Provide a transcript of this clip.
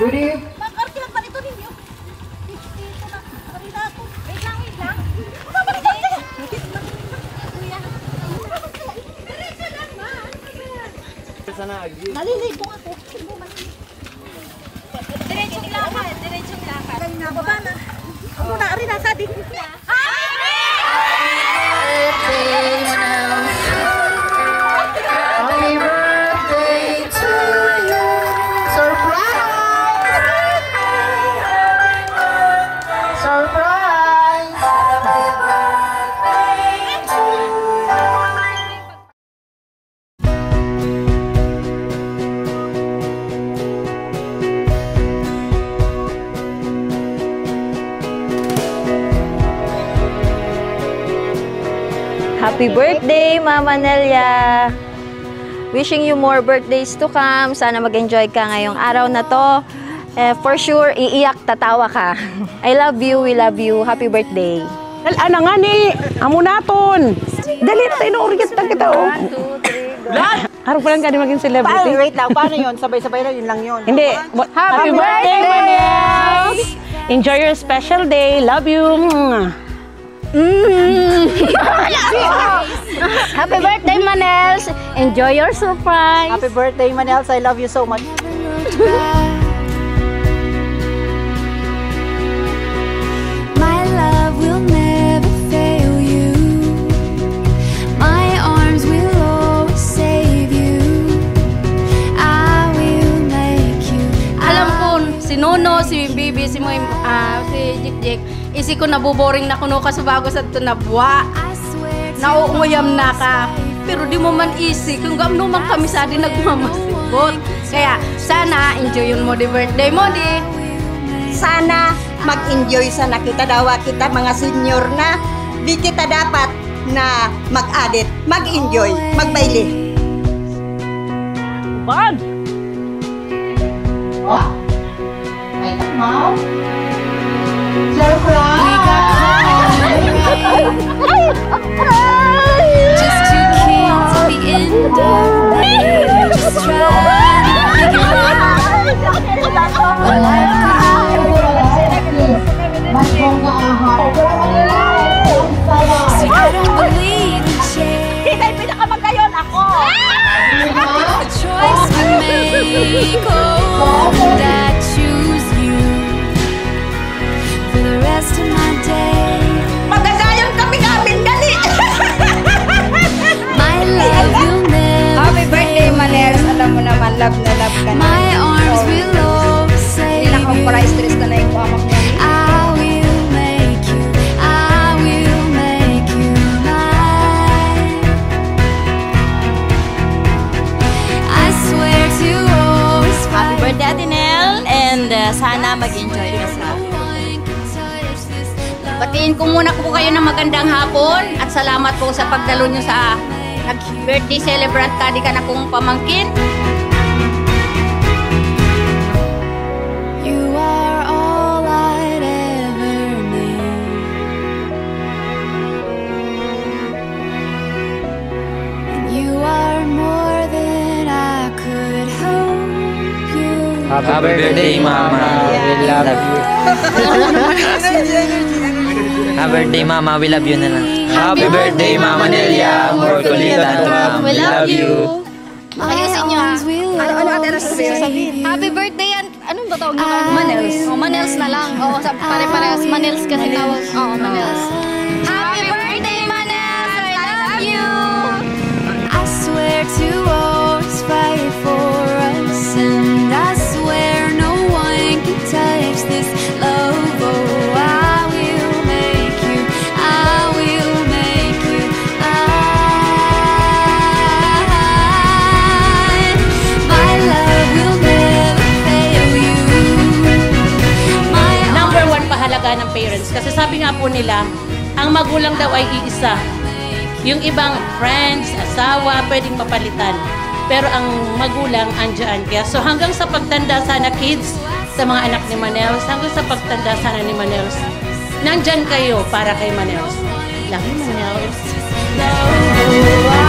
Ready? Mag-arkilan pa nito ninyo. Dito na. Marina ako. Wait lang, wait lang. Naliligo ako. Diretsong lakad. Diretsong lakad. Baba na. Ako na, arin na, sabi ko. Happy birthday to you. Surprise! Surprise! Happy birthday to you. Happy birthday, Mama Nelia! Wishing you more birthdays to come. Sana mag-enjoy ka ngayong araw na to. For sure, iiyak, tatawa ka. I love you, we love you. Happy birthday. Ana nga ni, amo naton. Dali na tayo na-orient na kita, oh. 1, 2, 3, go. Harap pa lang ka maging celebrity. Wait lang, paano yun? Sabay-sabay lang, yun lang yun. Hindi. Happy birthday, Manels! Enjoy your special day. Love you. Happy birthday, Manels! Enjoy your surprise! Happy birthday, Manels. I love you so much. My love will never fail you. My arms will always save you. I will make you. Alam ko, si Nono, si Bibi, si Jik-Jik, isi ko nabuboring na kuno ka sa bago sa ito na buwa. Nauunguyam na ka. Pero di mo man isi, kung gamno man kami sa di nagmamasigot. Kaya sana enjoy yun mo di birthday mo di. Sana mag-enjoy sana kita dawa kita mga senior na di kita dapat na mag-adit, mag-enjoy, magbaili. Bag! Oh, may takmaw. Surprise! Just two kids at the end of the day. Just try to figure out what life See, I don't believe in change. Hindi kayo pinakamagayon ako. The choice we make, oh, and I choose you for the rest of my day. Magagayon kami namin, dali! My love will never Happy birthday, Manels! Alam mo naman, love na love ka na. My arms will always save Hindi na kang para you. stress na na yung kuhamak niya. I will make you, I will make you mine. I swear to always Happy fight. birthday, Ate Nel. And sana mag-enjoy ka sa Batiin ko muna po kayo ng magandang hapon at salamat po sa pagdalo nyo sa nag-birthday celebrant ka, di ka na kong pamangkin. You are all I'd ever need. And you are more than I could hope you. Happy birthday, Mama. We love you. Happy birthday, Mama. We love you na lang. Happy birthday, Mama Nelia. More kulitan to come. We love you. Ayusin nyo ha. Happy birthday yan. Anong ba tawag nyo? Manels. Oh, Manels na lang. Oh, pare-parehas. Manels kasi tawag. Oh, Manels. Happy birthday, Manels. I love you. I swear to always fight for us, and I swear no one can touch this love. Oh, I will make you, I will make you mine. My love will never fail you. My Number 1 pahalaga ng parents. Kasi sabi nga po nila, ang magulang daw ay iisa. Yung ibang friends, asawa, pwedeng mapalitan. Pero ang magulang, andyan. Kaya so hanggang sa pagtanda sana kids, sa mga anak ni Manels, hanggang sa pagtanda sana ni Manels, nandyan kayo para kay Manels. Love you, Manels. love, oh,